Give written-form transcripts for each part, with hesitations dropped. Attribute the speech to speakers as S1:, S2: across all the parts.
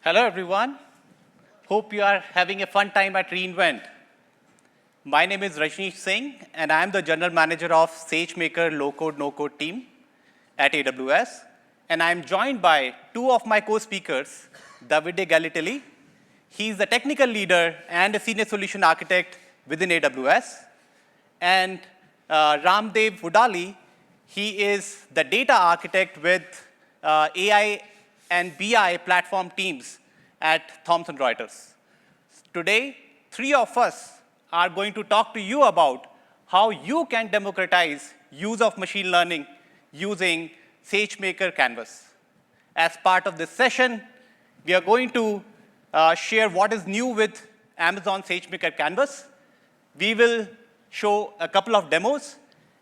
S1: Hello, everyone. Hope you are having a fun time at reInvent. My name is Rajneesh Singh, and I'm the General Manager of SageMaker Low-Code, No-Code team at AWS. And I'm joined by two of my co-speakers, Davide Galitelli. He's the technical leader and a senior solution architect within AWS. And Ramdev Udali, he is the data architect with AI and BI platform teams at Thomson Reuters. Today, three of us are going to talk to you about how you can democratize use of machine learning using SageMaker Canvas. As part of this session, we are going to share what is new with Amazon SageMaker Canvas. We will show a couple of demos,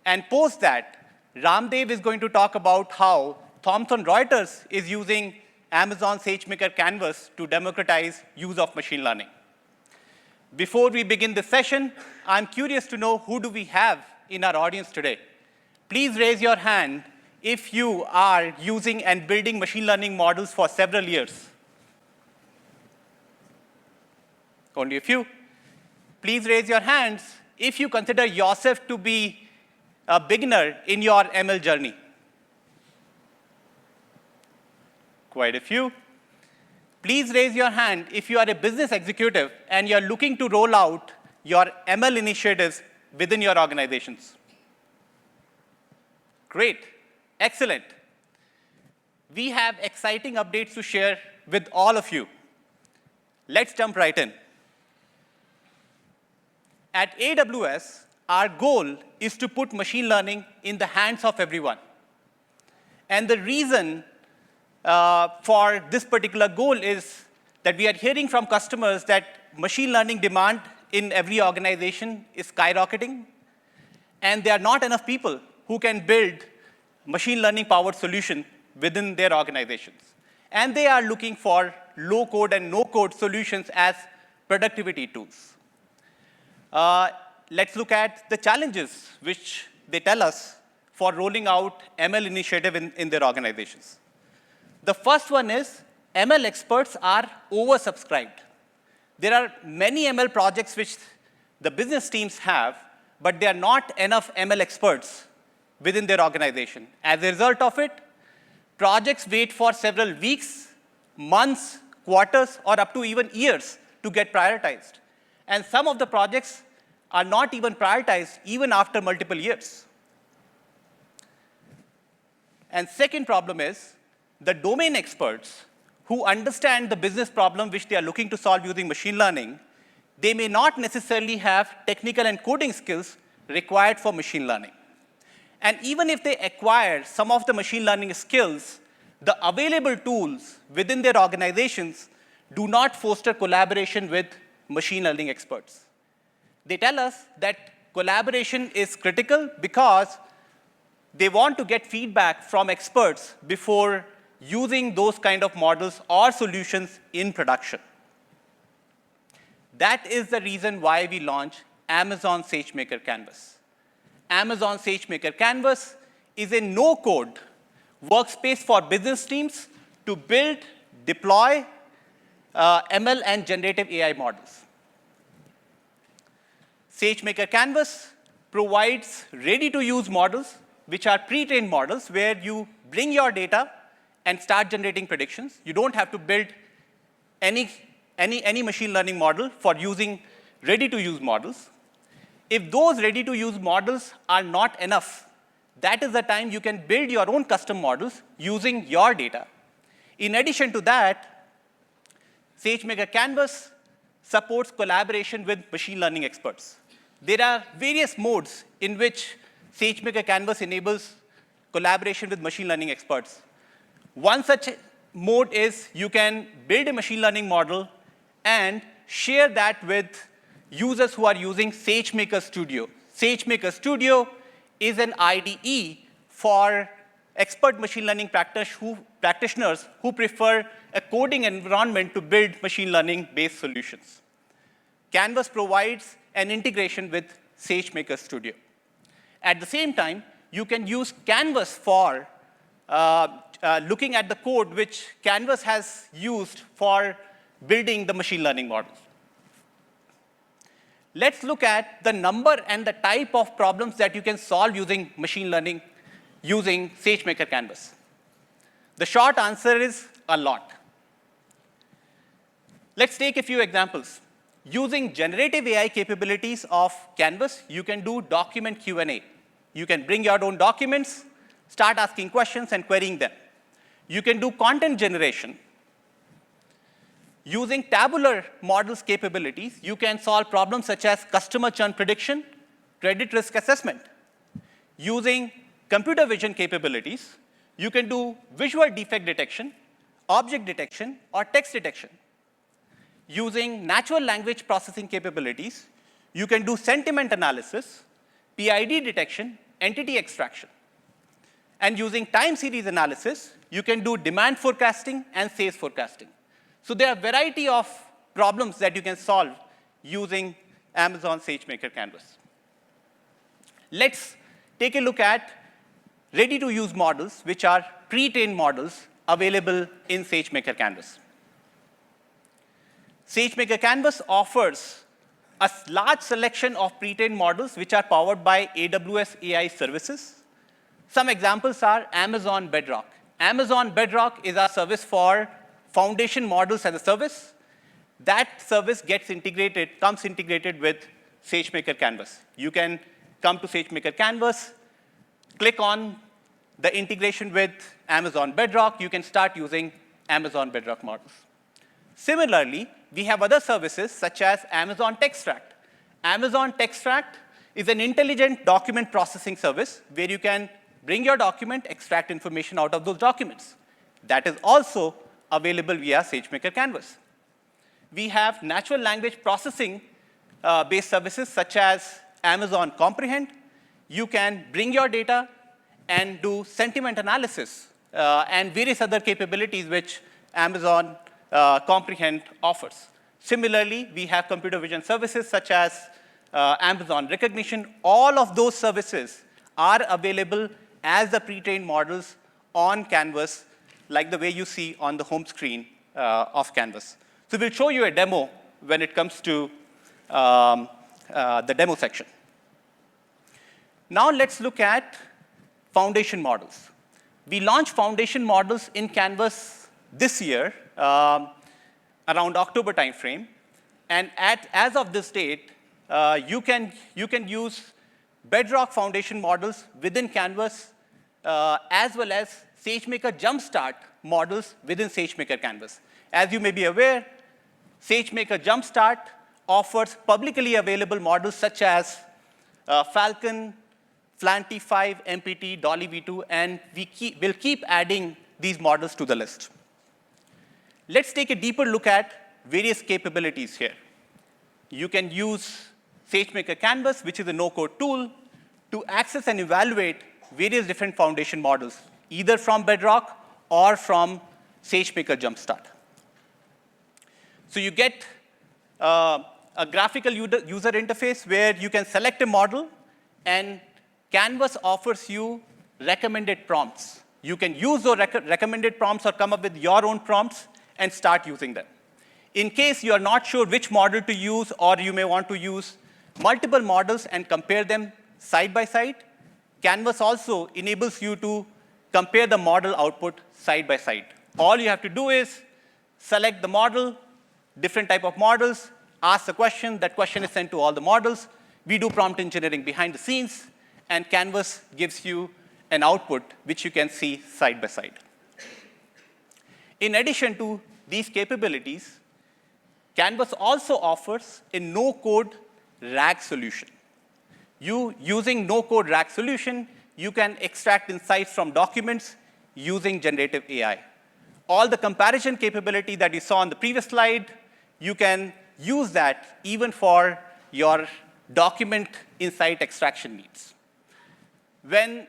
S1: and post that, Ramdev is going to talk about how Thomson Reuters is using Amazon SageMaker Canvas to democratize use of machine learning. Before we begin this session, I'm curious to know who do we have in our audience today. Please raise your hand if you are using and building machine learning models for several years. Only a few. Please raise your hands if you consider yourself to be a beginner in your ML journey. Quite a few. Please raise your hand if you are a business executive and you're looking to roll out your ML initiatives within your organizations. Great. Excellent. We have exciting updates to share with all of you. Let's jump right in. At AWS, our goal is to put machine learning in the hands of everyone. And the reason for this particular goal is that we are hearing from customers that machine learning demand in every organization is skyrocketing, and there are not enough people who can build machine learning powered solution within their organizations. And they are looking for low code and no code solutions as productivity tools. Let's look at the challenges which they tell us for rolling out ML initiative in their organizations. The first one is ML experts are oversubscribed. There are many ML projects which the business teams have, but there are not enough ML experts within their organization. As a result of it, projects wait for several weeks, months, quarters, or up to even years to get prioritized. And some of the projects are not even prioritized even after multiple years. And second problem is the domain experts who understand the business problem which they are looking to solve using machine learning, they may not necessarily have technical and coding skills required for machine learning. And even if they acquire some of the machine learning skills, the available tools within their organizations do not foster collaboration with machine learning experts. They tell us that collaboration is critical because they want to get feedback from experts before using those kind of models or solutions in production. That is the reason why we launched Amazon SageMaker Canvas. Amazon SageMaker Canvas is a no-code workspace for business teams to build, deploy ML and generative AI models. SageMaker Canvas provides ready-to-use models, which are pre-trained models, where you bring your data and start generating predictions. You don't have to build any machine learning model for using ready-to-use models. If those ready-to-use models are not enough, that is the time you can build your own custom models using your data. In addition to that, SageMaker Canvas supports collaboration with machine learning experts. There are various modes in which SageMaker Canvas enables collaboration with machine learning experts. One such mode is you can build a machine learning model and share that with users who are using SageMaker Studio. SageMaker Studio is an IDE for expert machine learning practitioners who prefer a coding environment to build machine learning-based solutions. Canvas provides an integration with SageMaker Studio. At the same time, you can use Canvas for looking at the code which Canvas has used for building the machine learning models. Let's look at the number and the type of problems that you can solve using machine learning using SageMaker Canvas. The short answer is a lot. Let's take a few examples. Using generative AI capabilities of Canvas, you can do document Q&A. You can bring your own documents, start asking questions, and querying them. You can do content generation. Using tabular models capabilities, you can solve problems such as customer churn prediction, credit risk assessment. Using computer vision capabilities, you can do visual defect detection, object detection, or text detection. Using natural language processing capabilities, you can do sentiment analysis, PID detection, entity extraction. And using time series analysis, you can do demand forecasting and sales forecasting. So there are a variety of problems that you can solve using Amazon SageMaker Canvas. Let's take a look at ready-to-use models, which are pre-trained models available in SageMaker Canvas. SageMaker Canvas offers a large selection of pre-trained models which are powered by AWS AI services. Some examples are Amazon Bedrock. Amazon Bedrock is our service for foundation models as a service. That service comes integrated with SageMaker Canvas. You can come to SageMaker Canvas, click on the integration with Amazon Bedrock. You can start using Amazon Bedrock models. Similarly, we have other services such as Amazon Textract. Amazon Textract is an intelligent document processing service where you can bring your document, extract information out of those documents. That is also available via SageMaker Canvas. We have natural language processing based services such as Amazon Comprehend. You can bring your data and do sentiment analysis and various other capabilities which Amazon Comprehend offers. Similarly, we have computer vision services such as Amazon Recognition. All of those services are available as the pre-trained models on Canvas, like the way you see on the home screen of Canvas. So we'll show you a demo when it comes to the demo section. Now let's look at foundation models. We launched foundation models in Canvas this year, around October timeframe. And as of this date, you can use Bedrock foundation models within Canvas, as well as SageMaker Jumpstart models within SageMaker Canvas. As you may be aware, SageMaker Jumpstart offers publicly available models such as Falcon, Flanty 5, MPT, Dolly V2, and we'll keep adding these models to the list. Let's take a deeper look at various capabilities here. You can use SageMaker Canvas, which is a no-code tool, to access and evaluate various different foundation models, either from Bedrock or from SageMaker Jumpstart. So you get a graphical user interface where you can select a model, and Canvas offers you recommended prompts. You can use those recommended prompts or come up with your own prompts and start using them. In case you are not sure which model to use, or you may want to use multiple models and compare them side by side, Canvas also enables you to compare the model output side by side. All you have to do is select the model, different type of models, ask the question, that question is sent to all the models. We do prompt engineering behind the scenes, and Canvas gives you an output which you can see side by side. In addition to these capabilities, Canvas also offers a no-code RAG solution. Using no-code RAG solution, you can extract insights from documents using generative AI. All the comparison capability that you saw on the previous slide, you can use that even for your document insight extraction needs. When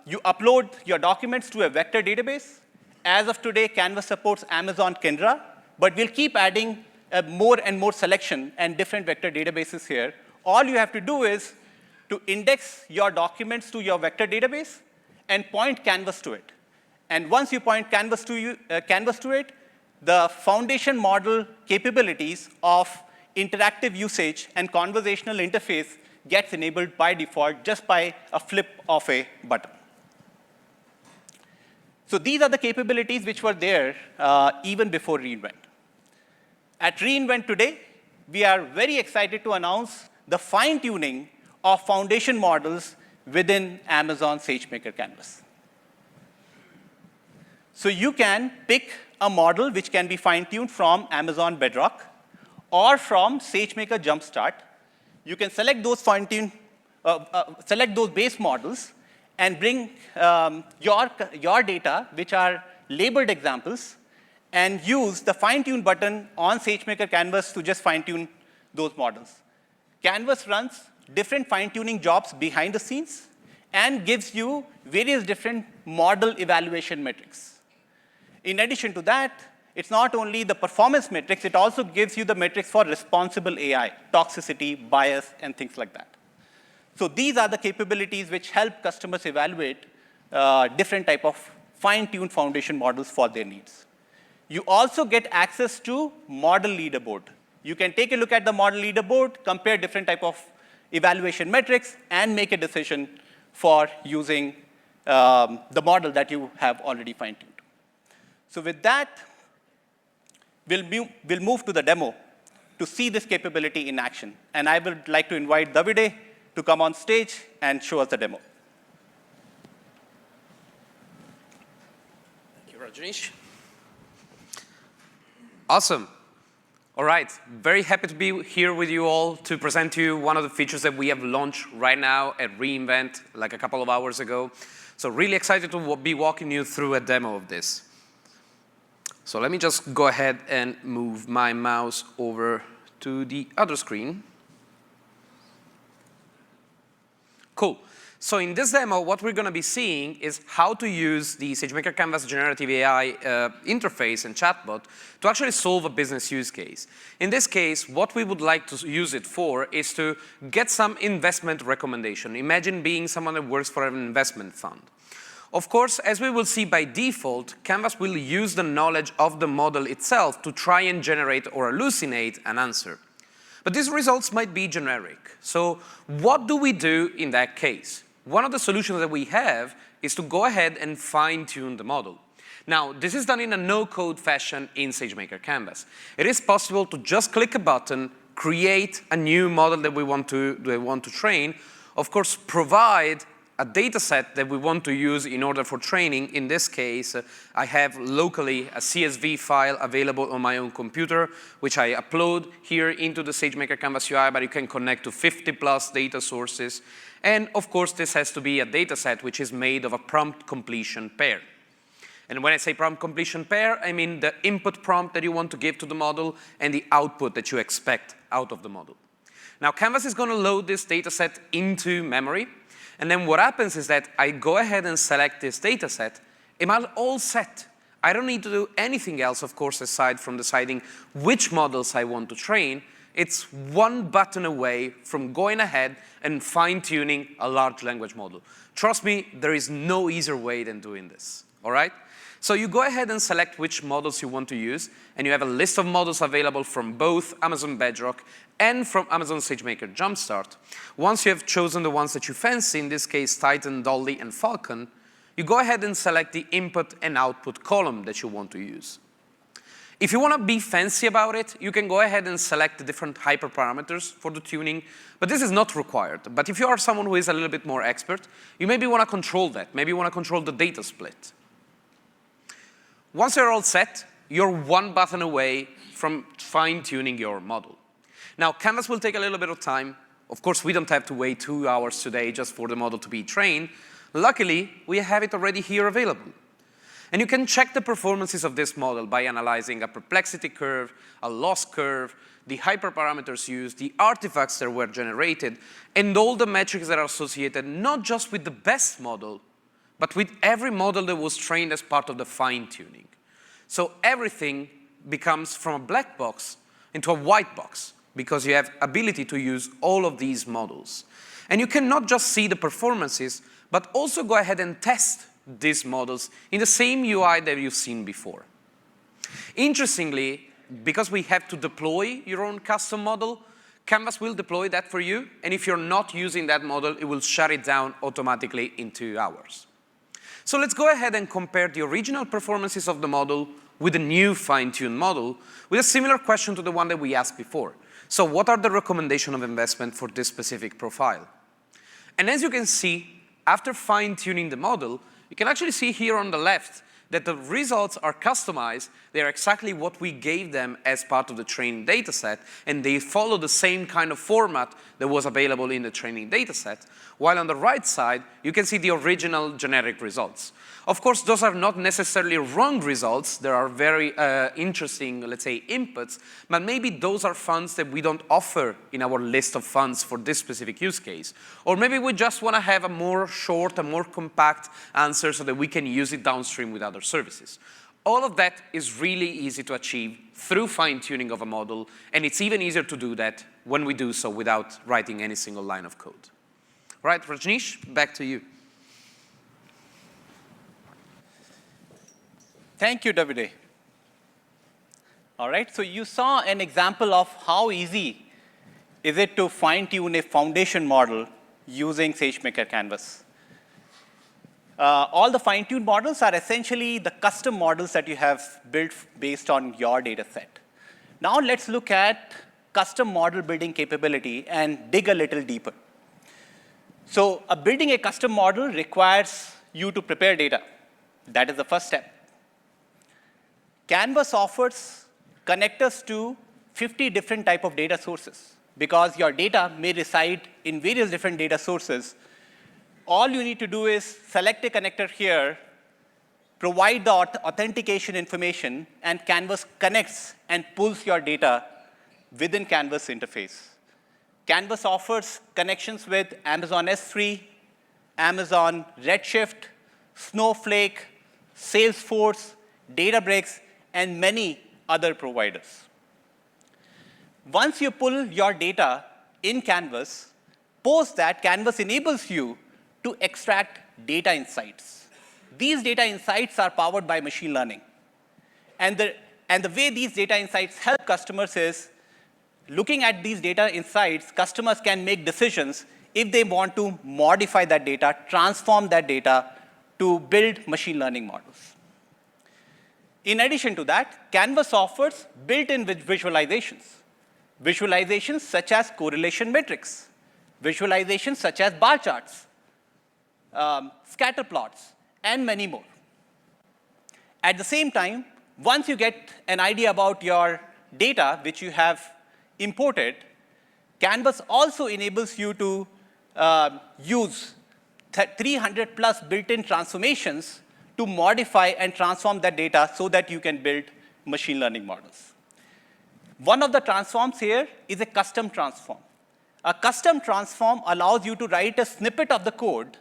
S1: you upload your documents to a vector database, as of today, Canvas supports Amazon Kendra, but we'll keep adding more and more selection and different vector databases here. All you have to do is to index your documents to your vector database and point Canvas to it. And once you point canvas to it, the foundation model capabilities of interactive usage and conversational interface gets enabled by default just by a flip of a button. So these are the capabilities which were there even before re:Invent. At re:Invent today, we are very excited to announce the fine-tuning of foundation models within Amazon SageMaker Canvas. So you can pick a model which can be fine-tuned from Amazon Bedrock or from SageMaker Jumpstart. You can select those select those base models and bring your data, which are labeled examples, and use the fine-tune button on SageMaker Canvas to just fine-tune those models. Canvas runs different fine-tuning jobs behind the scenes and gives you various different model evaluation metrics. In addition to that, it's not only the performance metrics, it also gives you the metrics for responsible AI, toxicity, bias, and things like that. So these are the capabilities which help customers evaluate different type of fine-tuned foundation models for their needs. You also get access to model leaderboard. You can take a look at the model leaderboard, compare different type of evaluation metrics, and make a decision for using the model that you have already fine-tuned. So with that, we'll move to the demo to see this capability in action. And I would like to invite Davide to come on stage and show us the demo.
S2: Thank you, Rajneesh. Awesome. All right, very happy to be here with you all to present to you one of the features that we have launched right now at re:Invent, like a couple of hours ago. So really excited to be walking you through a demo of this. So let me just go ahead and move my mouse over to the other screen. Cool. So in this demo, what we're going to be seeing is how to use the SageMaker Canvas Generative AI interface and chatbot to actually solve a business use case. In this case, what we would like to use it for is to get some investment recommendation. Imagine being someone that works for an investment fund. Of course, as we will see by default, Canvas will use the knowledge of the model itself to try and generate or hallucinate an answer. But these results might be generic. So what do we do in that case? One of the solutions that we have is to go ahead and fine-tune the model. Now, this is done in a no-code fashion in SageMaker Canvas. It is possible to just click a button, create a new model that we want to train, of course, provide a data set that we want to use in order for training. In this case, I have locally a CSV file available on my own computer, which I upload here into the SageMaker Canvas UI, but you can connect to 50+ data sources. And of course, this has to be a data set which is made of a prompt completion pair. And when I say prompt completion pair, I mean the input prompt that you want to give to the model and the output that you expect out of the model. Now, Canvas is going to load this data set into memory. And then what happens is that I go ahead and select this data set. I'm all set. I don't need to do anything else, of course, aside from deciding which models I want to train. It's one button away from going ahead and fine-tuning a large language model. Trust me, there is no easier way than doing this, all right? So you go ahead and select which models you want to use, and you have a list of models available from both Amazon Bedrock and from Amazon SageMaker Jumpstart. Once you have chosen the ones that you fancy, in this case Titan, Dolly, and Falcon, you go ahead and select the input and output column that you want to use. If you want to be fancy about it, you can go ahead and select the different hyperparameters for the tuning, but this is not required. But if you are someone who is a little bit more expert, you maybe want to control that. Maybe you want to control the data split. Once you're all set, you're one button away from fine-tuning your model. Now, Canvas will take a little bit of time. Of course, we don't have to wait 2 hours today just for the model to be trained. Luckily, we have it already here available. And you can check the performances of this model by analyzing a perplexity curve, a loss curve, the hyperparameters used, the artifacts that were generated, and all the metrics that are associated not just with the best model, but with every model that was trained as part of the fine-tuning. So everything becomes from a black box into a white box because you have ability to use all of these models. And you can not just see the performances, but also go ahead and test these models in the same UI that you've seen before. Interestingly, because we have to deploy your own custom model, Canvas will deploy that for you, and if you're not using that model, it will shut it down automatically in 2 hours. So let's go ahead and compare the original performances of the model with the new fine-tuned model with a similar question to the one that we asked before. So what are the recommendations of investment for this specific profile? And as you can see, after fine-tuning the model, you can actually see here on the left that the results are customized. They are exactly what we gave them as part of the training data set, and they follow the same kind of format that was available in the training data set, while on the right side, you can see the original generic results. Of course, those are not necessarily wrong results. There are very interesting, let's say, inputs, but maybe those are funds that we don't offer in our list of funds for this specific use case. Or maybe we just want to have a more short and more compact answer so that we can use it downstream with other services. All of that is really easy to achieve through fine-tuning of a model, and it's even easier to do that when we do so without writing any single line of code. Right, Rajneesh, back to you.
S1: Thank you, Davide. All right, so you saw an example of how easy is it to fine-tune a foundation model using SageMaker Canvas. All the fine-tuned models are essentially the custom models that you have built based on your data set. Now let's look at custom model building capability and dig a little deeper. So building a custom model requires you to prepare data. That is the first step. Canvas offers connectors to 50 different types of data sources. Because your data may reside in various different data sources, all you need to do is select a connector here, provide the authentication information, and Canvas connects and pulls your data within Canvas interface. Canvas offers connections with Amazon S3, Amazon Redshift, Snowflake, Salesforce, Databricks, and many other providers. Once you pull your data in Canvas, post that, Canvas enables you to extract data insights. These data insights are powered by machine learning. And the way these data insights help customers is, looking at these data insights, customers can make decisions if they want to modify that data, transform that data to build machine learning models. In addition to that, Canvas offers built-in visualizations. Visualizations such as correlation metrics, visualizations such as bar charts, scatter plots, and many more. At the same time, once you get an idea about your data, which you have imported, Canvas also enables you to use 300 plus built-in transformations to modify and transform that data so that you can build machine learning models. One of the transforms here is a custom transform. A custom transform allows you to write a snippet of the code,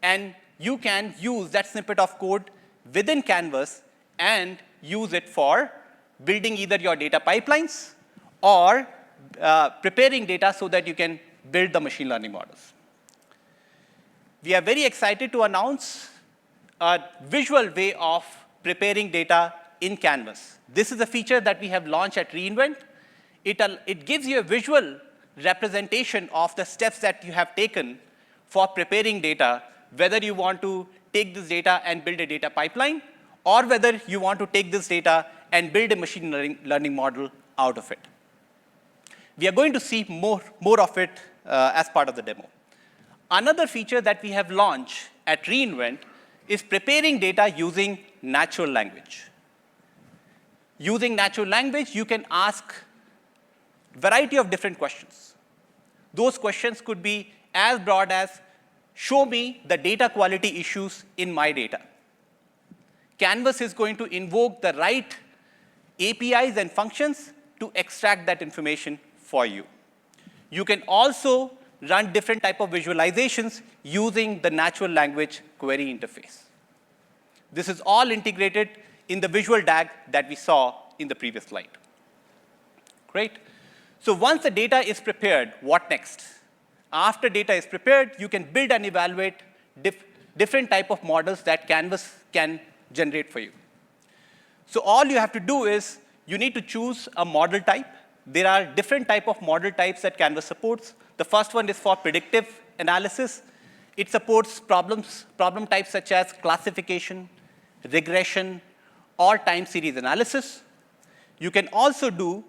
S1: and you can use that snippet of code within Canvas and use it for building either your data pipelines or preparing data so that you can build the machine learning models. We are very excited to announce a visual way of preparing data in Canvas. This is a feature that we have launched at re:Invent. It gives you a visual representation of the steps that you have taken for preparing data, whether you want to take this data and build a data pipeline, or whether you want to take this data and build a machine learning model out of it. We are going to see more of it as part of the demo. Another feature that we have launched at re:Invent is preparing data using natural language. Using natural language, you can ask a variety of different questions. Those questions could be as broad as, show me the data quality issues in my data. Canvas is going to invoke the right APIs and functions to extract that information for you. You can also run different types of visualizations using the natural language query interface. This is all integrated in the visual DAG that we saw in the previous slide. Great. So once the data is prepared, what next? After data is prepared, you can build and evaluate different type of models that Canvas can generate for you. So all you have to do is you need to choose a model type. There are different type of model types that Canvas supports. The first one is for predictive analysis. It supports problem types such as classification, regression, or time series analysis. You can also do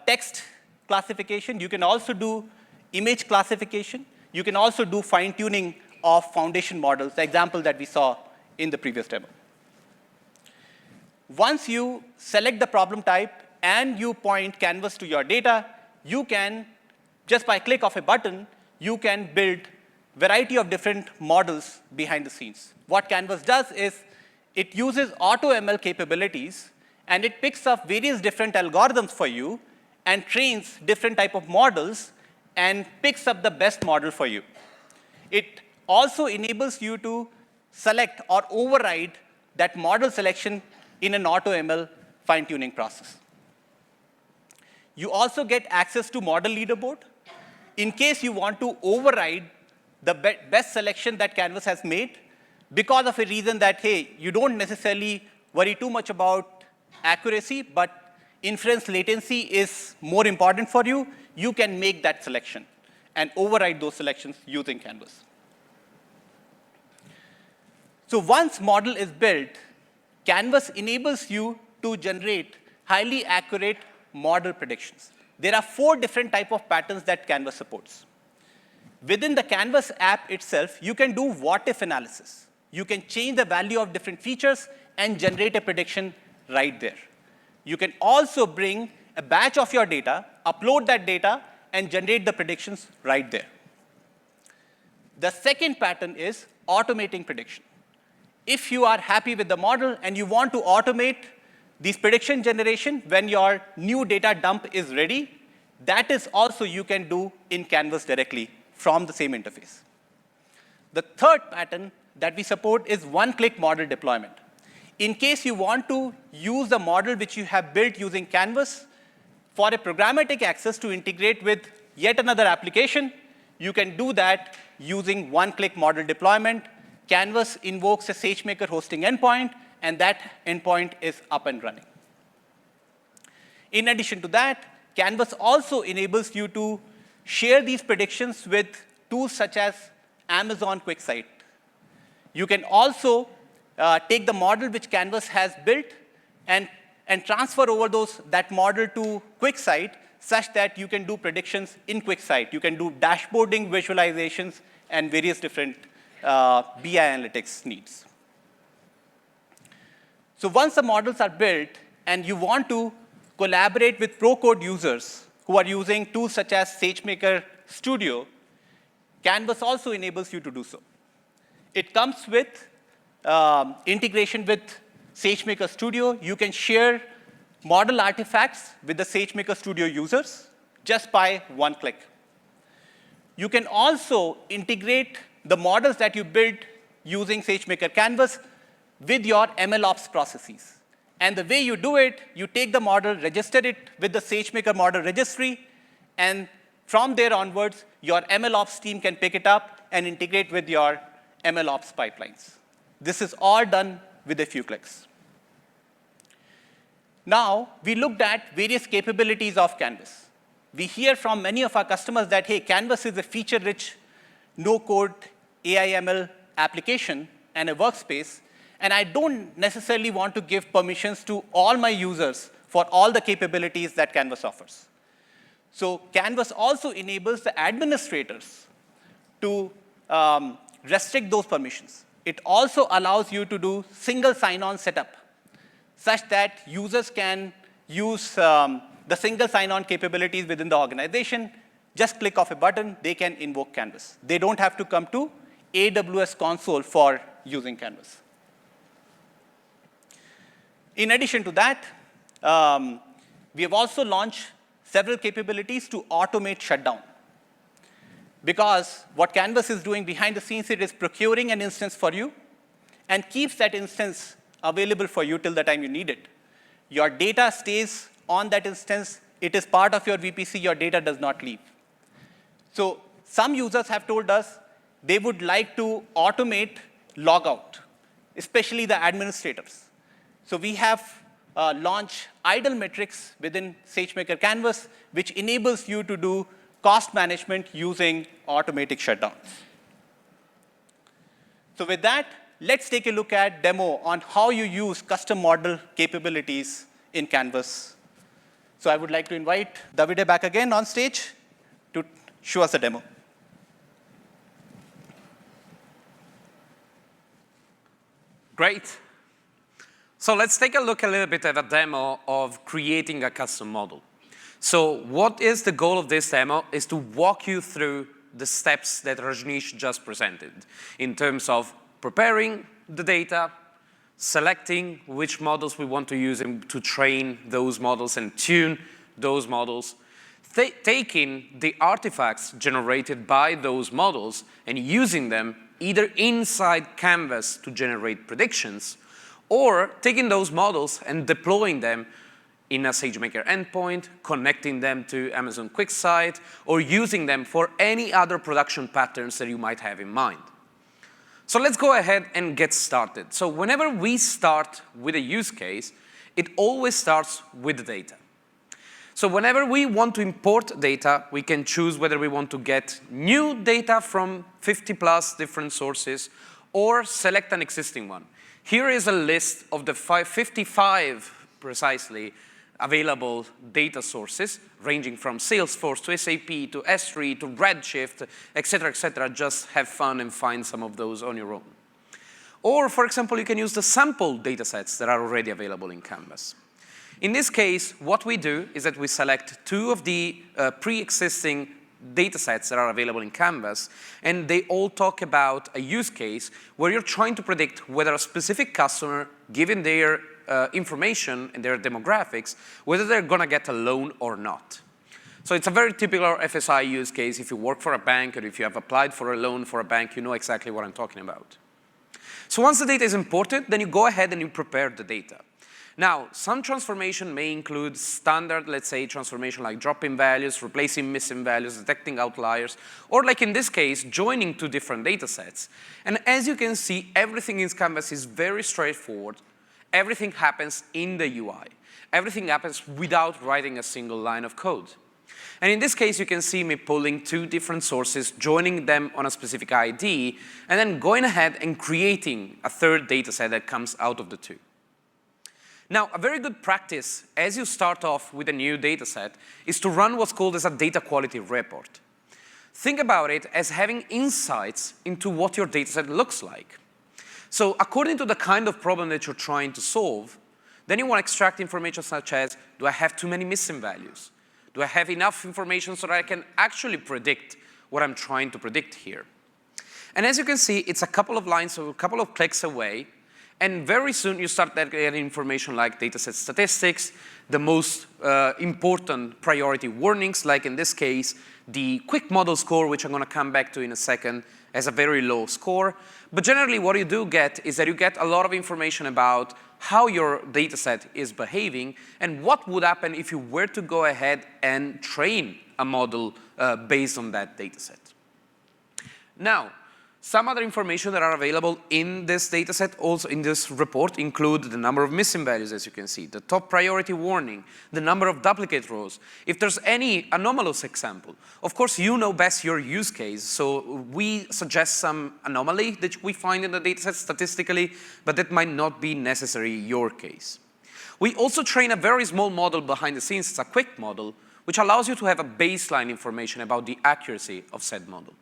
S1: text classification. You can also do image classification. You can also do fine-tuning of foundation models, the example that we saw in the previous demo. Once you select the problem type and you point Canvas to your data, you can, just by click of a button, you can build variety of different models behind the scenes. What Canvas does is it uses auto ML capabilities, and it picks up various different algorithms for you and trains different type of models and picks up the best model for you. It also enables you to select or override that model selection in an auto ML fine-tuning process. You also get access to model leaderboard. In case you want to override the best selection that Canvas has made, because of a reason that, hey, you don't necessarily worry too much about accuracy, but inference latency is more important for you, you can make that selection and override those selections using Canvas. So once model is built, Canvas enables you to generate highly accurate model predictions. There are 4 different types of patterns that Canvas supports. Within the Canvas app itself, you can do what-if analysis. You can change the value of different features and generate a prediction right there. You can also bring a batch of your data, upload that data, and generate the predictions right there. The second pattern is automating prediction. If you are happy with the model and you want to automate these prediction generation when your new data dump is ready, that is also you can do in Canvas directly from the same interface. The third pattern that we support is one-click model deployment. In case you want to use the model which you have built using Canvas for a programmatic access to integrate with yet another application, you can do that using one-click model deployment. Canvas invokes a SageMaker hosting endpoint, and that endpoint is up and running. In addition to that, Canvas also enables you to share these predictions with tools such as Amazon QuickSight. You can also take the model which Canvas has built and transfer over that model to QuickSight such that you can do predictions in QuickSight. You can do dashboarding, visualizations, and various different BI analytics needs. So once the models are built and you want to collaborate with pro-code users who are using tools such as SageMaker Studio, Canvas also enables you to do so. It comes with integration with SageMaker Studio. You can share model artifacts with the SageMaker Studio users just by one click. You can also integrate the models that you build using SageMaker Canvas with your MLOps processes. And the way you do it, you take the model, register it with the SageMaker model registry, and from there onwards, your MLOps team can pick it up and integrate with your MLOps pipelines. This is all done with a few clicks. Now, we looked at various capabilities of Canvas. We hear from many of our customers that, hey, Canvas is a feature-rich, no-code AI/ML application and a workspace, and I don't necessarily want to give permissions to all my users for all the capabilities that Canvas offers. So Canvas also enables the administrators to restrict those permissions. It also allows you to do single sign-on setup such that users can use the single sign-on capabilities within the organization. Just click of a button, they can invoke Canvas. They don't have to come to AWS console for using Canvas. In addition to that, we have also launched several capabilities to automate shutdown. Because what Canvas is doing behind the scenes, it is procuring an instance for you and keeps that instance available for you till the time you need it. Your data stays on that instance. It is part of your VPC. Your data does not leave. So some users have told us they would like to automate log out, especially the administrators. So we have launched idle metrics within SageMaker Canvas, which enables you to do cost management using automatic shutdowns. So with that, let's take a look at demo on how you use custom model capabilities in Canvas. So I would like to invite Davide back again on stage to show us a demo.
S2: Great. So let's take a look a little bit at a demo of creating a custom model. So what is the goal of this demo is to walk you through the steps that Rajneesh just presented in terms of preparing the data, selecting which models we want to use to train those models and tune those models, taking the artifacts generated by those models and using them either inside Canvas to generate predictions, or taking those models and deploying them in a SageMaker endpoint, connecting them to Amazon QuickSight, or using them for any other production patterns that you might have in mind. So let's go ahead and get started. So whenever we start with a use case, it always starts with the data. So whenever we want to import data, we can choose whether we want to get new data from 50+ different sources or select an existing one. Here is a list of the 55 precisely available data sources, ranging from Salesforce to SAP to S3 to Redshift, et cetera, just have fun and find some of those on your own. Or, for example, you can use the sample data sets that are already available in Canvas. In this case, what we do is that we select 2 of the pre-existing data sets that are available in Canvas, and they all talk about a use case where you're trying to predict whether a specific customer, given their information and their demographics, whether they're going to get a loan or not. So it's a very typical FSI use case. If you work for a bank or if you have applied for a loan for a bank, you know exactly what I'm talking about. So once the data is imported, then you go ahead and you prepare the data. Now, some transformation may include standard, let's say, transformation like drop-in values, replacing missing values, detecting outliers, or like in this case, joining 2 different data sets. And as you can see, everything in Canvas is very straightforward. Everything happens in the UI. Everything happens without writing a single line of code. And in this case, you can see me pulling 2 different sources, joining them on a specific ID, and then going ahead and creating a 3rd data set that comes out of the 2. Now, a very good practice as you start off with a new data set is to run what's called as a data quality report. Think about it as having insights into what your data set looks like. So according to the kind of problem that you're trying to solve, then you want to extract information such as, do I have too many missing values? Do I have enough information so that I can actually predict what I'm trying to predict here? And as you can see, it's a couple of lines, so a couple of clicks away, and very soon you start getting information like dataset statistics, the most important priority warnings, like in this case, the quick model score, which I'm going to come back to in a second, has a very low score. But generally what you do get is that you get a lot of information about how your dataset is behaving and what would happen if you were to go ahead and train a model based on that dataset. Now, some other information that are available in this dataset, also in this report, include the number of missing values, as you can see, the top priority warning, the number of duplicate rows, if there's any anomalous example. Of course, you know best your use case, so we suggest some anomaly that we find in the dataset statistically, but that might not be necessary in your case. We also train a very small model behind the scenes. It's a quick model, which allows you to have a baseline information about the accuracy of said model.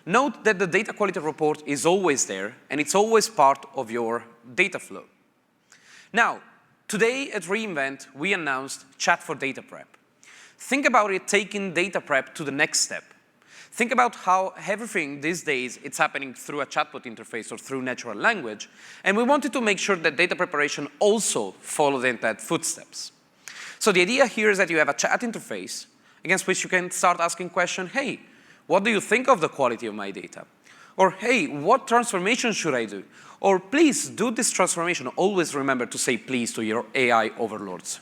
S2: Note that the data quality report is always there, and it's always part of your data flow. Now, today at re:Invent, we announced Chat for Data Prep. Think about it taking data prep to the next step. Think about how everything these days, it's happening through a chatbot interface or through natural language, and we wanted to make sure that data preparation also followed in that footsteps. So the idea here is that you have a chat interface against which you can start asking questions, hey, what do you think of the quality of my data? Or, hey, what transformation should I do? Or, please do this transformation. Always remember to say please to your AI overlords.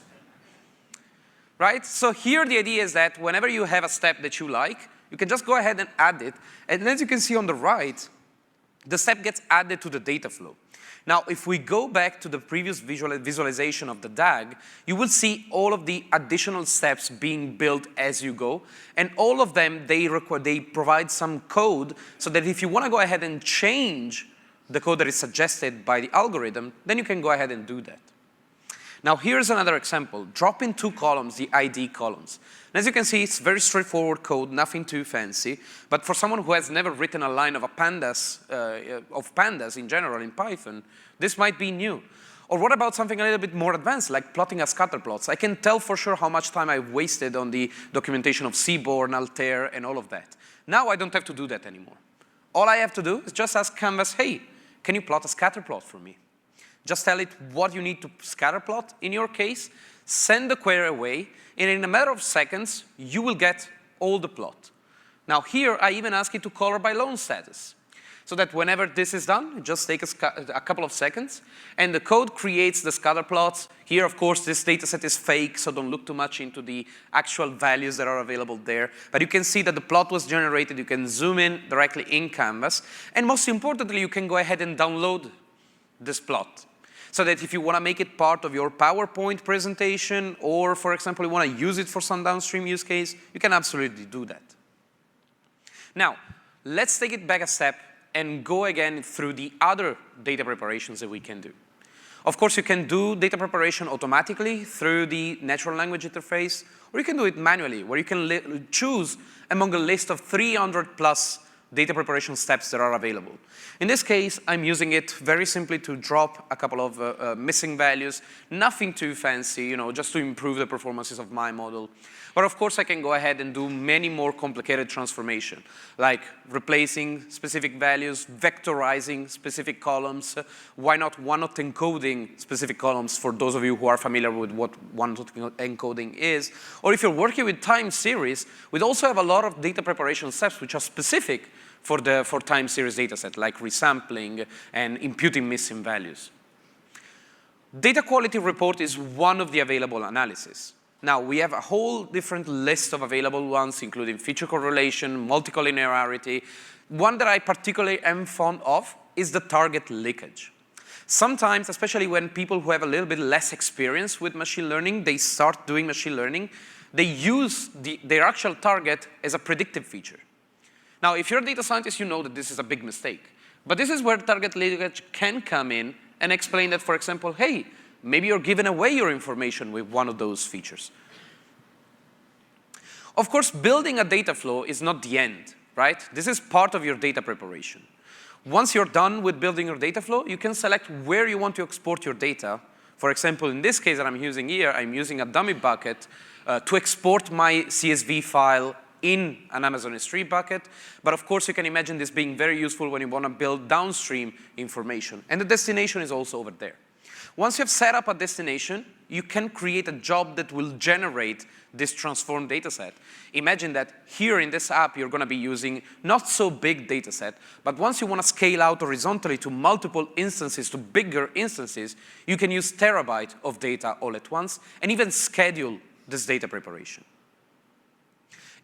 S2: Right? So here the idea is that whenever you have a step that you like, you can just go ahead and add it. And as you can see on the right, the step gets added to the data flow. Now, if we go back to the previous visualization of the DAG, you will see all of the additional steps being built as you go, and all of them, they provide some code so that if you want to go ahead and change the code that is suggested by the algorithm, then you can go ahead and do that. Now, here's another example. Drop in 2 columns, the ID columns. And as you can see, it's very straightforward code, nothing too fancy. But for someone who has never written a line of pandas in general in Python, this might be new. Or what about something a little bit more advanced, like plotting a scatter plots? I can tell for sure how much time I've wasted on the documentation of Seaborn, Altair, and all of that. Now I don't have to do that anymore. All I have to do is just ask Canvas, hey, can you plot a scatter plot for me? Just tell it what you need to scatter plot in your case, send the query away, and in a matter of seconds, you will get all the plot. Now here, I even ask it to color by loan status, so that whenever this is done, it just takes a couple of seconds, and the code creates the scatter plots. Here, of course, this data set is fake, so don't look too much into the actual values that are available there. But you can see that the plot was generated. You can zoom in directly in Canvas. And most importantly, you can go ahead and download this plot, so that if you want to make it part of your PowerPoint presentation, or, for example, you want to use it for some downstream use case, you can absolutely do that. Now, let's take it back a step and go again through the other data preparations that we can do. Of course, you can do data preparation automatically through the natural language interface, or you can do it manually, where you can choose among a list of 300 plus data preparation steps that are available. In this case, I'm using it very simply to drop a couple of missing values, nothing too fancy, just to improve the performances of my model. But of course, I can go ahead and do many more complicated transformation, like replacing specific values, vectorizing specific columns, why not one-hot encoding specific columns for those of you who are familiar with what one-hot encoding is. Or if you're working with time series, we also have a lot of data preparation steps which are specific for time series dataset, like resampling and imputing missing values. Data quality report is one of the available analysis. Now, we have a whole different list of available ones, including feature correlation, multicollinearity. One that I particularly am fond of is the target leakage. Sometimes, especially when people who have a little bit less experience with machine learning, they start doing machine learning, they use their actual target as a predictive feature. Now, if you're a data scientist, you know that this is a big mistake. But this is where target leakage can come in and explain that, for example, hey, maybe you're giving away your information with one of those features. Of course, building a data flow is not the end, right? This is part of your data preparation. Once you're done with building your data flow, you can select where you want to export your data. For example, in this case that I'm using here, I'm using a dummy bucket to export my CSV file in an Amazon S3 bucket. But of course, you can imagine this being very useful when you want to build downstream information. And the destination is also over there. Once you have set up a destination, you can create a job that will generate this transformed data set. Imagine that here in this app, you're going to be using not so big data set, but once you want to scale out horizontally to multiple instances, to bigger instances, you can use terabyte of data all at once and even schedule this data preparation.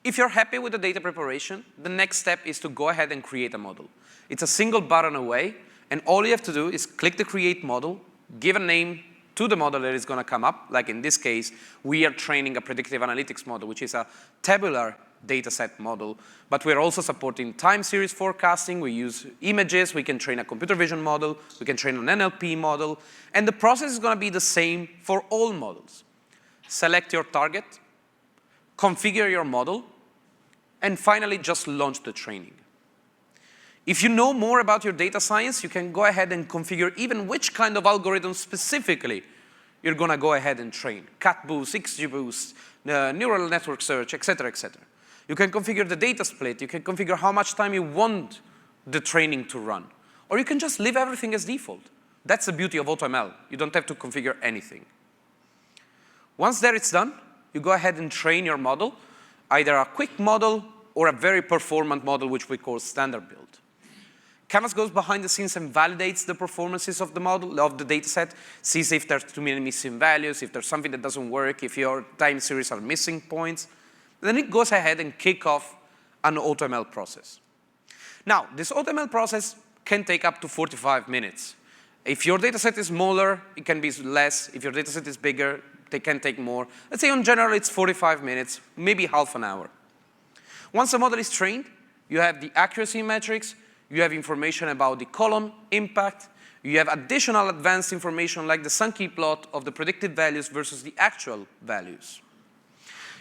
S2: If you're happy with the data preparation, the next step is to go ahead and create a model. It's a single button away, and all you have to do is click the create model, give a name to the model that is going to come up. Like in this case, we are training a predictive analytics model, which is a tabular data set model. But we're also supporting time series forecasting. We use images. We can train a computer vision model. We can train an NLP model. And the process is going to be the same for all models. Select your target, configure your model, and finally just launch the training. If you know more about your data science, you can go ahead and configure even which kind of algorithm specifically you're going to go ahead and train. CatBoost, XGBoost, neural network search, et cetera, et cetera. You can configure the data split. You can configure how much time you want the training to run. Or you can just leave everything as default. That's the beauty of AutoML. You don't have to configure anything. Once that it's done, you go ahead and train your model, either a quick model or a very performant model, which we call standard build. Canvas goes behind the scenes and validates the performances of the model, of the data set, sees if there's too many missing values, if there's something that doesn't work, if your time series are missing points. Then it goes ahead and kick off an AutoML process. Now, this AutoML process can take up to 45 minutes. If your data set is smaller, it can be less. If your data set is bigger, they can take more. Let's say in general, it's 45 minutes, maybe half an hour. Once the model is trained, you have the accuracy metrics, you have information about the column impact, you have additional advanced information like the Sankey plot of the predicted values versus the actual values.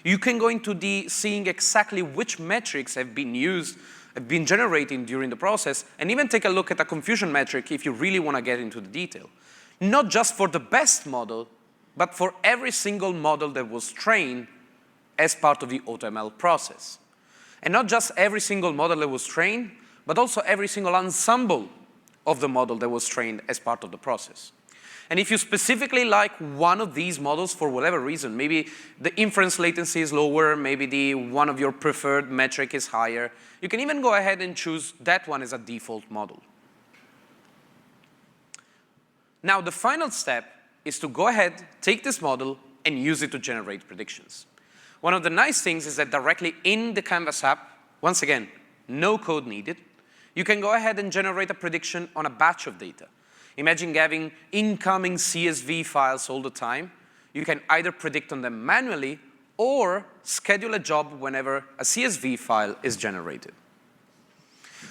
S2: You can go into seeing exactly which metrics have been used, have been generated during the process, and even take a look at a confusion metric if you really want to get into the detail. Not just for the best model, but for every single model that was trained as part of the AutoML process. And not just every single model that was trained, but also every single ensemble of the model that was trained as part of the process. And if you specifically like one of these models for whatever reason, maybe the inference latency is lower, maybe one of your preferred metric is higher, you can even go ahead and choose that one as a default model. Now, the final step is to go ahead, take this model, and use it to generate predictions. One of the nice things is that directly in the Canvas app, once again, no code needed, you can go ahead and generate a prediction on a batch of data. Imagine having incoming CSV files all the time. You can either predict on them manually or schedule a job whenever a CSV file is generated.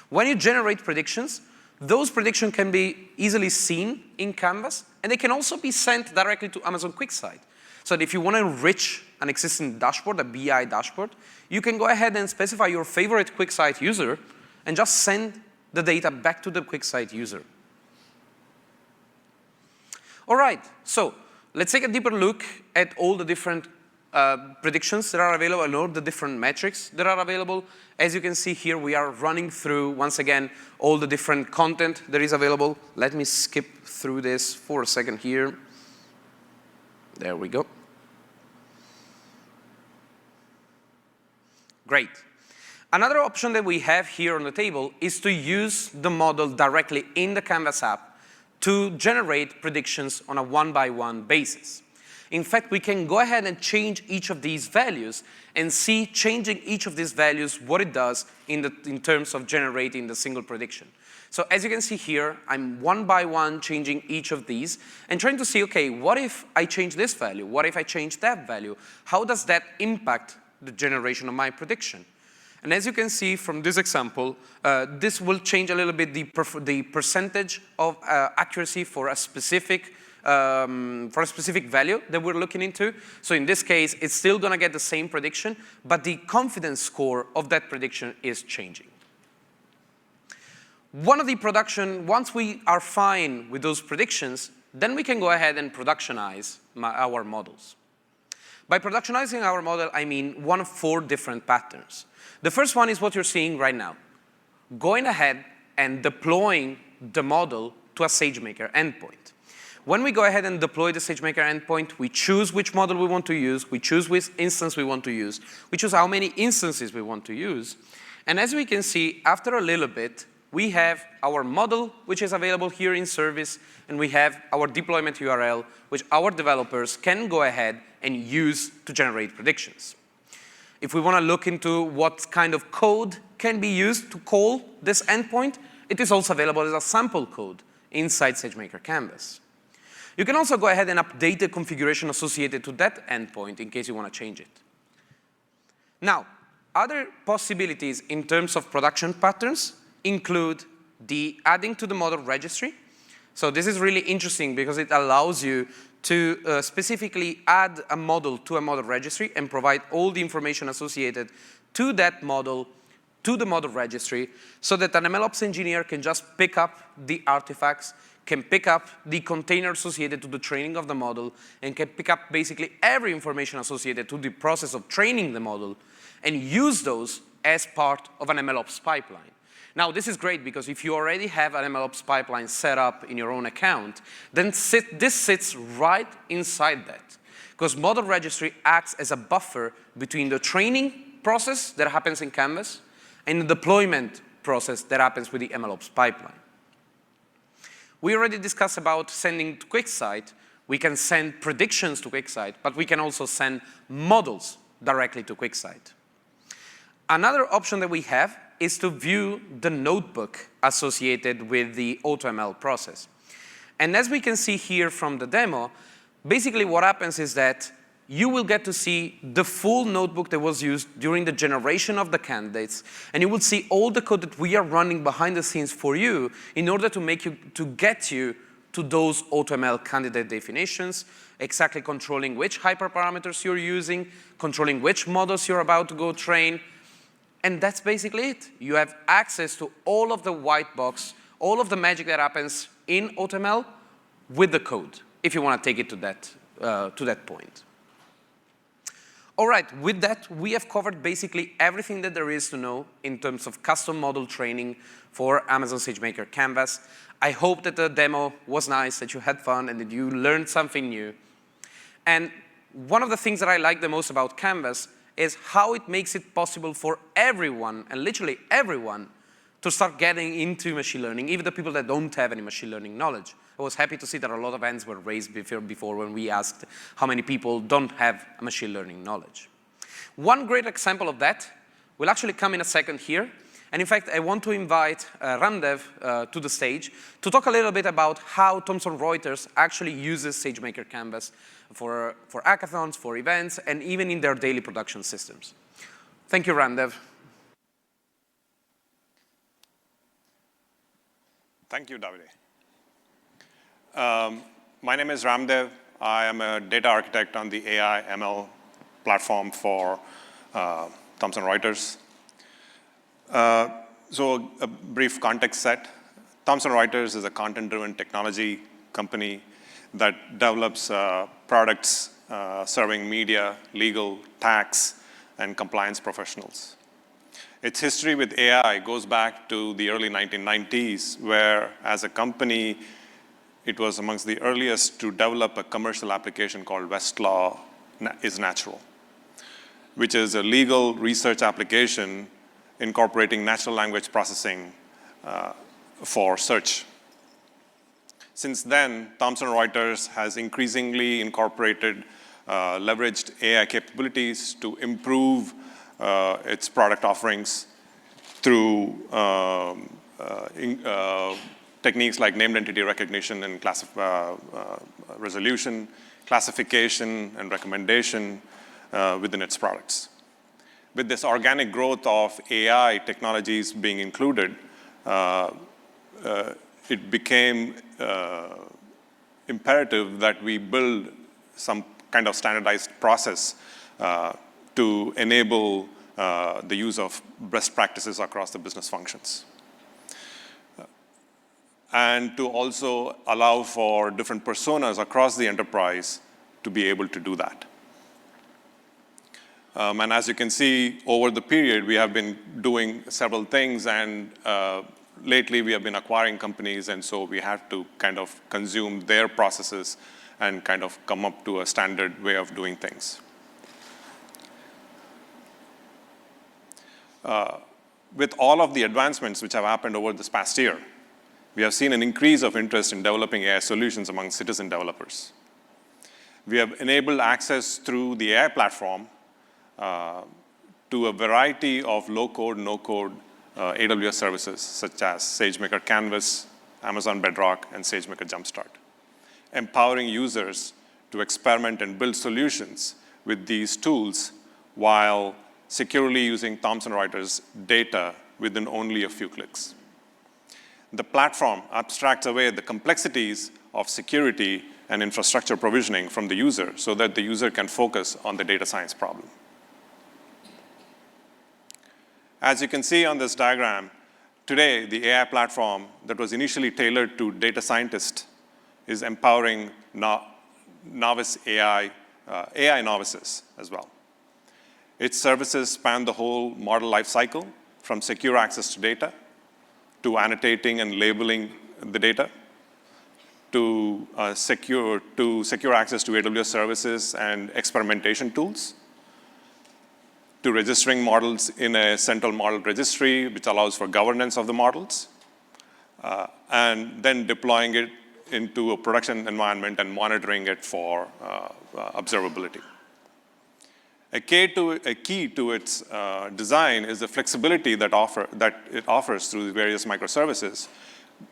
S2: When you generate predictions, those predictions can be easily seen in Canvas, and they can also be sent directly to Amazon QuickSight. So that if you want to enrich an existing dashboard, a BI dashboard, you can go ahead and specify your favorite QuickSight user and just send the data back to the QuickSight user. All right, so let's take a deeper look at all the different predictions that are available and all the different metrics that are available. As you can see here, we are running through, once again, all the different content that is available. Let me skip through this for a second here. There we go. Great. Another option that we have here on the table is to use the model directly in the Canvas app to generate predictions on a one-by-one basis. In fact, we can go ahead and change each of these values and see changing each of these values what it does in terms of generating the single prediction. So as you can see here, I'm one by one changing each of these and trying to see, okay, what if I change this value? What if I change that value? How does that impact the generation of my prediction? And as you can see from this example, this will change a little bit the percentage of accuracy for a specific value that we're looking into. So in this case, it's still going to get the same prediction, but the confidence score of that prediction is changing. Once we are fine with those predictions, then we can go ahead and productionize our models. By productionizing our model, I mean one of 4 different patterns. The first one is what you're seeing right now, going ahead and deploying the model to a SageMaker endpoint. When we go ahead and deploy the SageMaker endpoint, we choose which model we want to use, we choose which instance we want to use, we choose how many instances we want to use. And as we can see, after a little bit, we have our model, which is available here in service, and we have our deployment URL, which our developers can go ahead and use to generate predictions. If we want to look into what kind of code can be used to call this endpoint, it is also available as a sample code inside SageMaker Canvas. You can also go ahead and update the configuration associated to that endpoint in case you want to change it. Now, other possibilities in terms of production patterns include the adding to the model registry. So this is really interesting because it allows you to specifically add a model to a model registry and provide all the information associated to that model, to the model registry, so that an MLOps engineer can just pick up the artifacts, can pick up the container associated to the training of the model, and can pick up basically every information associated to the process of training the model, and use those as part of an MLOps pipeline. Now, this is great because if you already have an MLOps pipeline set up in your own account, then this sits right inside that. Because model registry acts as a buffer between the training process that happens in Canvas and the deployment process that happens with the MLOps pipeline. We already discussed about sending to QuickSight. We can send predictions to QuickSight, but we can also send models directly to QuickSight. Another option that we have is to view the notebook associated with the AutoML process. And as we can see here from the demo, basically what happens is that you will get to see the full notebook that was used during the generation of the candidates, and you will see all the code that we are running behind the scenes for you in order to get you to those AutoML candidate definitions, exactly controlling which hyperparameters you're using, controlling which models you're about to go train, and that's basically it. You have access to all of the white box, all of the magic that happens in AutoML with the code, if you want to take it to that point. All right, with that, we have covered basically everything that there is to know in terms of custom model training for Amazon SageMaker Canvas. I hope that the demo was nice, that you had fun, and that you learned something new. And one of the things that I like the most about Canvas is how it makes it possible for everyone, and literally everyone, to start getting into machine learning, even the people that don't have any machine learning knowledge. I was happy to see that a lot of hands were raised before when we asked how many people don't have machine learning knowledge. One great example of that will actually come in a second here. And in fact, I want to invite Ramdev to the stage to talk a little bit about how Thomson Reuters actually uses SageMaker Canvas for hackathons, for events, and even in their daily production systems. Thank you, Ramdev.
S3: Thank you, Davide. My name is Ramdev. I am a data architect on the AI ML platform for Thomson Reuters. So a brief context set. Thomson Reuters is a content-driven technology company that develops products serving media, legal, tax, and compliance professionals. Its history with AI goes back to the early 1990s, where as a company, it was amongst the earliest to develop a commercial application called Westlaw is Natural, which is a legal research application incorporating natural language processing for search. Since then, Thomson Reuters has increasingly incorporated, leveraged AI capabilities to improve its product offerings through techniques like named entity recognition and resolution, classification, and recommendation within its products. With this organic growth of AI technologies being included, it became imperative that we build some kind of standardized process to enable the use of best practices across the business functions. And to also allow for different personas across the enterprise to be able to do that. And as you can see, over the period, we have been doing several things, and lately we have been acquiring companies, and so we have to kind of consume their processes and kind of come up to a standard way of doing things. With all of the advancements which have happened over this past year, we have seen an increase of interest in developing AI solutions among citizen developers. We have enabled access through the AI platform to a variety of low-code, no-code AWS services, such as SageMaker Canvas, Amazon Bedrock, and SageMaker Jumpstart, empowering users to experiment and build solutions with these tools while securely using Thomson Reuters data within only a few clicks. The platform abstracts away the complexities of security and infrastructure provisioning from the user so that the user can focus on the data science problem. As you can see on this diagram, today the AI platform that was initially tailored to data scientists is empowering novice AI novices as well. Its services span the whole model lifecycle, from secure access to data, to annotating and labeling the data, to secure access to AWS services and experimentation tools, to registering models in a central model registry, which allows for governance of the models, and then deploying it into a production environment and monitoring it for observability. A key to its design is the flexibility that it offers through the various microservices,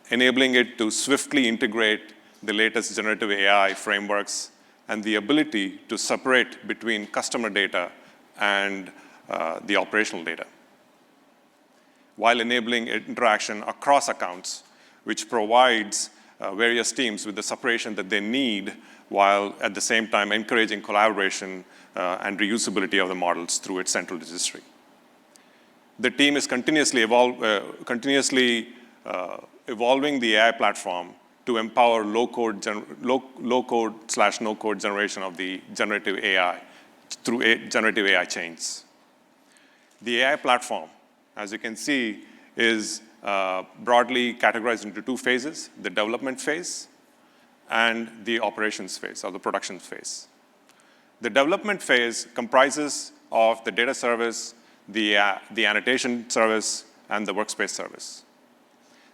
S3: enabling it to swiftly integrate the latest generative AI frameworks and the ability to separate between customer data and the operational data, while enabling interaction across accounts, which provides various teams with the separation that they need, while at the same time encouraging collaboration and reusability of the models through its central registry. The team is continuously evolving the AI platform to empower low-code/no-code generation of the generative AI through generative AI chains. The AI platform, as you can see, is broadly categorized into two phases: the development phase and the operations phase, or the production phase. The development phase comprises of the data service, the annotation service, and the workspace service.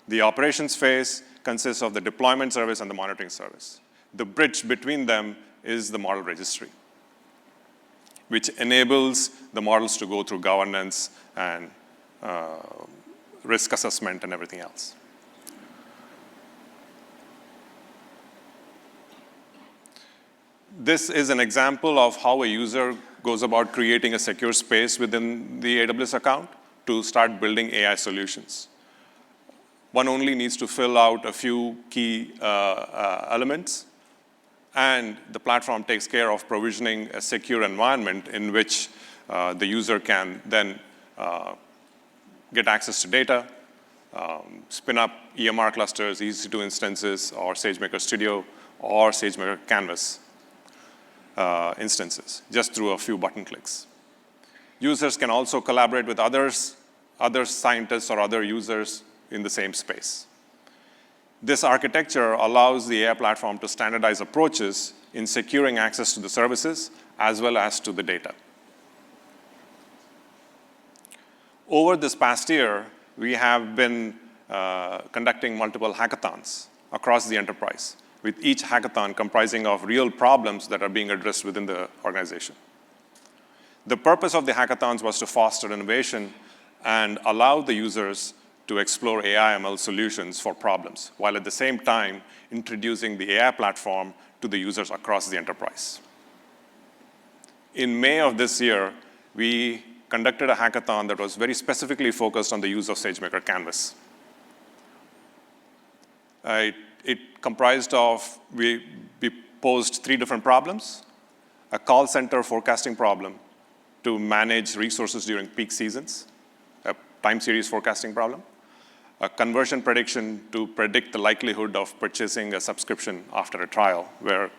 S3: The operations phase consists of the deployment service and the monitoring service. The bridge between them is the model registry, which enables the models to go through governance and risk assessment and everything else. This is an example of how a user goes about creating a secure space within the AWS account to start building AI solutions. One only needs to fill out a few key elements, and the platform takes care of provisioning a secure environment in which the user can then get access to data, spin up EMR clusters, EC2 instances, or SageMaker Studio, or SageMaker Canvas instances, just through a few button clicks. Users can also collaborate with other scientists or other users in the same space. This architecture allows the AI platform to standardize approaches in securing access to the services as well as to the data. Over this past year, we have been conducting multiple hackathons across the enterprise, with each hackathon comprising of real problems that are being addressed within the organization. The purpose of the hackathons was to foster innovation and allow the users to explore AI/ML solutions for problems, while at the same time introducing the AI platform to the users across the enterprise. In May of this year, we conducted a hackathon that was very specifically focused on the use of SageMaker Canvas. It comprised of, we posed 3 different problems: a call center forecasting problem to manage resources during peak seasons, a time series forecasting problem, a conversion prediction to predict the likelihood of purchasing a subscription after a trial, where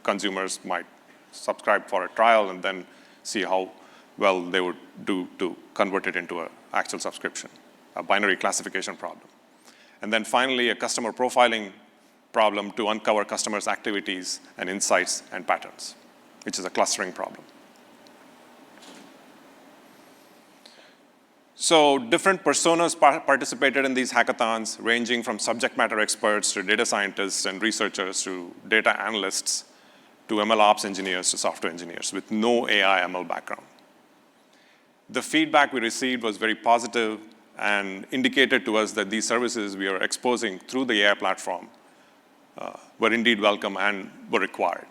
S3: consumers might subscribe for a trial and then see how well they would do to convert it into an actual subscription, a binary classification problem. And then finally, a customer profiling problem to uncover customers' activities and insights and patterns, which is a clustering problem. So different personas participated in these hackathons, ranging from subject matter experts to data scientists and researchers to data analysts to ML ops engineers to software engineers with no AI/ML background. The feedback we received was very positive and indicated to us that these services we are exposing through the AI platform were indeed welcome and were required.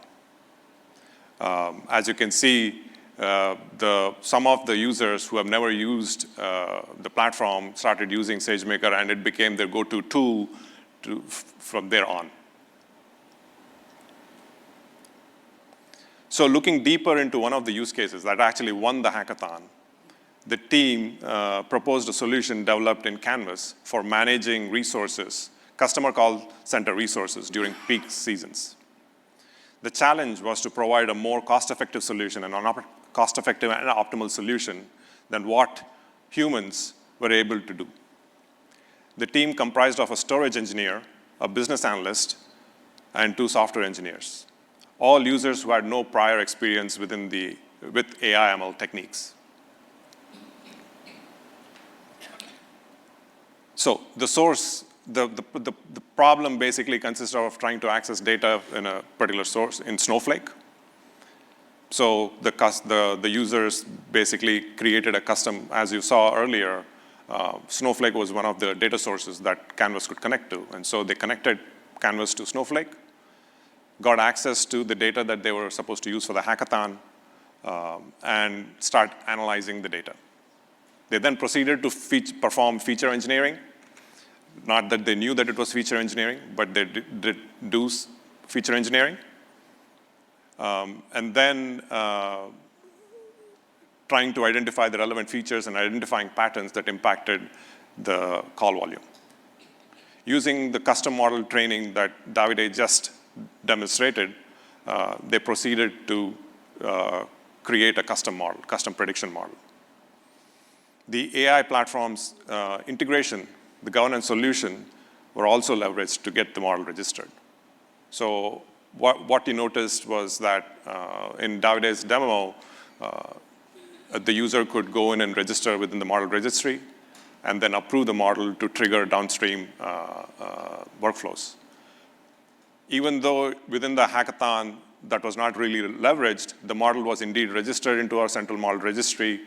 S3: As you can see, some of the users who have never used the platform started using SageMaker, and it became their go-to tool from there on. So looking deeper into one of the use cases that actually won the hackathon, the team proposed a solution developed in Canvas for managing resources, customer call center resources during peak seasons. The challenge was to provide a more cost-effective solution and cost-effective and optimal solution than what humans were able to do. The team comprised of a storage engineer, a business analyst, and 2 software engineers, all users who had no prior experience with AI/ML techniques. So the problem basically consists of trying to access data in a particular source in Snowflake. So the users basically created a custom, as you saw earlier, Snowflake was one of the data sources that Canvas could connect to. And so they connected Canvas to Snowflake, got access to the data that they were supposed to use for the hackathon, and start analyzing the data. They then proceeded to perform feature engineering. Not that they knew that it was feature engineering, but they did do feature engineering. And then trying to identify the relevant features and identifying patterns that impacted the call volume. Using the custom model training that Davide just demonstrated, they proceeded to create a custom model, custom prediction model. The AI platform's integration, the governance solution, were also leveraged to get the model registered. So what you noticed was that in Davide's demo, the user could go in and register within the model registry and then approve the model to trigger downstream workflows. Even though within the hackathon that was not really leveraged, the model was indeed registered into our central model registry,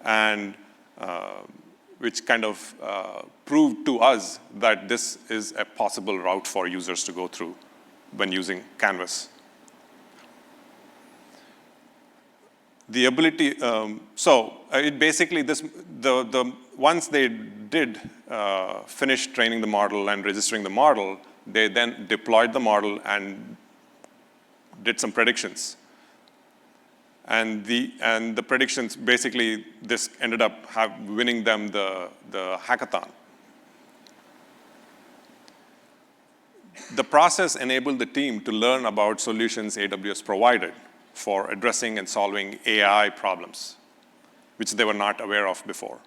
S3: and which kind of proved to us that this is a possible route for users to go through when using Canvas. The ability, it basically, once they did finish training the model and registering the model, they then deployed the model and did some predictions. And the predictions, basically, this ended up winning them the hackathon. The process enabled the team to learn about solutions AWS provided for addressing and solving AI problems, which they were not aware of before.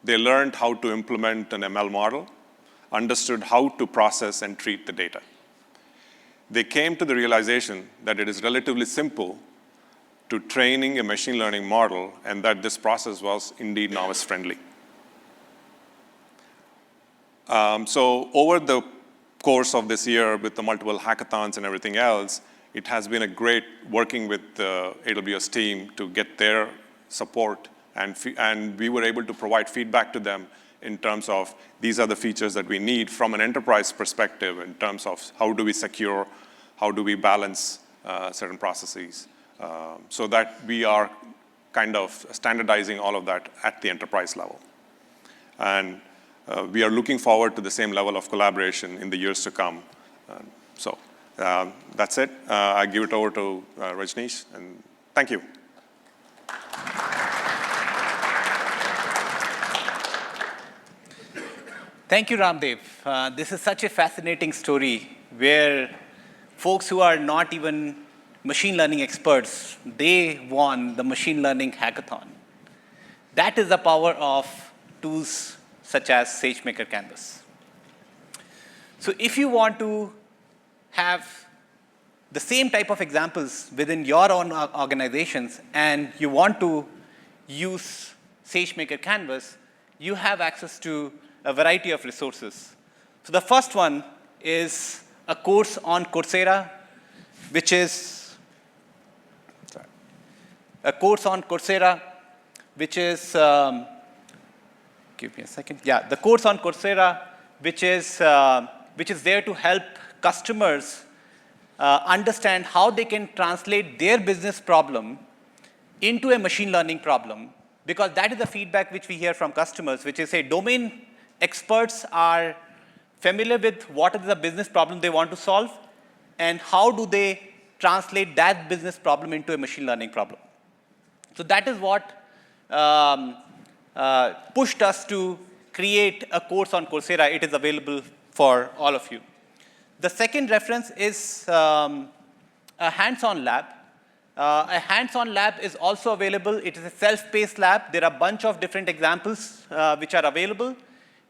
S3: They learned how to implement an ML model, understood how to process and treat the data. They came to the realization that it is relatively simple to training a machine learning model, and that this process was indeed novice-friendly. So over the course of this year, with the multiple hackathons and everything else, it has been a great working with the AWS team to get their support, and we were able to provide feedback to them in terms of these are the features that we need from an enterprise perspective in terms of how do we secure, how do we balance certain processes, so that we are kind of standardizing all of that at the enterprise level. And we are looking forward to the same level of collaboration in the years to come. That's it. I give it over to Rajneesh, and thank you.
S1: Thank you, Ramdev. This is such a fascinating story where folks who are not even machine learning experts, they won the machine learning hackathon. That is the power of tools such as SageMaker Canvas. So if you want to have the same type of examples within your own organizations and you want to use SageMaker Canvas, you have access to a variety of resources. So the first one is a course on Coursera, which is a course on Coursera, which is, give me a second. Yeah, the course on Coursera, which is there to help customers understand how they can translate their business problem into a machine learning problem, because that is the feedback which we hear from customers, which is, say, domain experts are familiar with what is the business problem they want to solve, and how do they translate that business problem into a machine learning problem. So that is what pushed us to create a course on Coursera. It is available for all of you. The second reference is a hands-on lab. A hands-on lab is also available. It is a self-paced lab. There are a bunch of different examples which are available.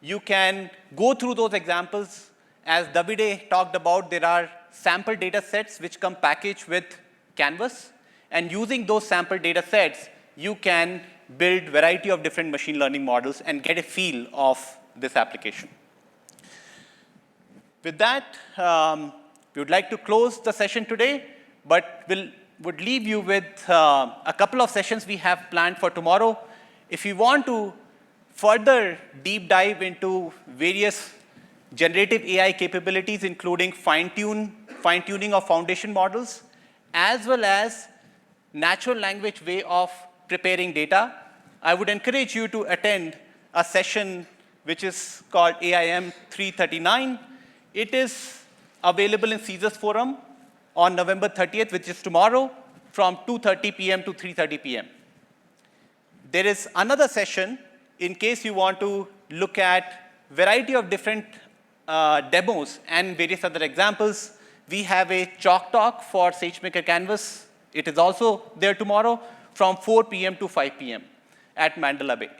S1: You can go through those examples. As Davide talked about, there are sample data sets which come packaged with Canvas. And using those sample data sets, you can build a variety of different machine learning models and get a feel of this application. With that, we would like to close the session today, but we'll would leave you with a couple of sessions we have planned for tomorrow. If you want to further deep dive into various generative AI capabilities, including fine-tuning of foundation models, as well as natural language way of preparing data, I would encourage you to attend a session which is called AIM217. It is available in Caesars Forum on November 30th, which is tomorrow, from 2:30 p.m. to 3:30 p.m. There is another session in case you want to look at variety of different demos and various other examples. We have a chalk talk for SageMaker Canvas. It is also there tomorrow from 4 p.m. to 5 p.m. at Mandela Bay.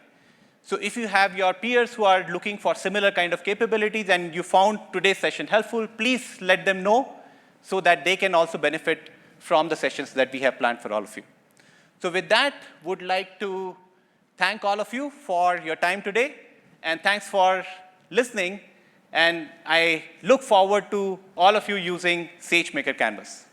S1: So if you have your peers who are looking for similar kind of capabilities and you found today's session helpful, please let them know so that they can also benefit from the sessions that we have planned for all of you. So with that, would like to thank all of you for your time today, and thanks for listening, and I look forward to all of you using SageMaker Canvas.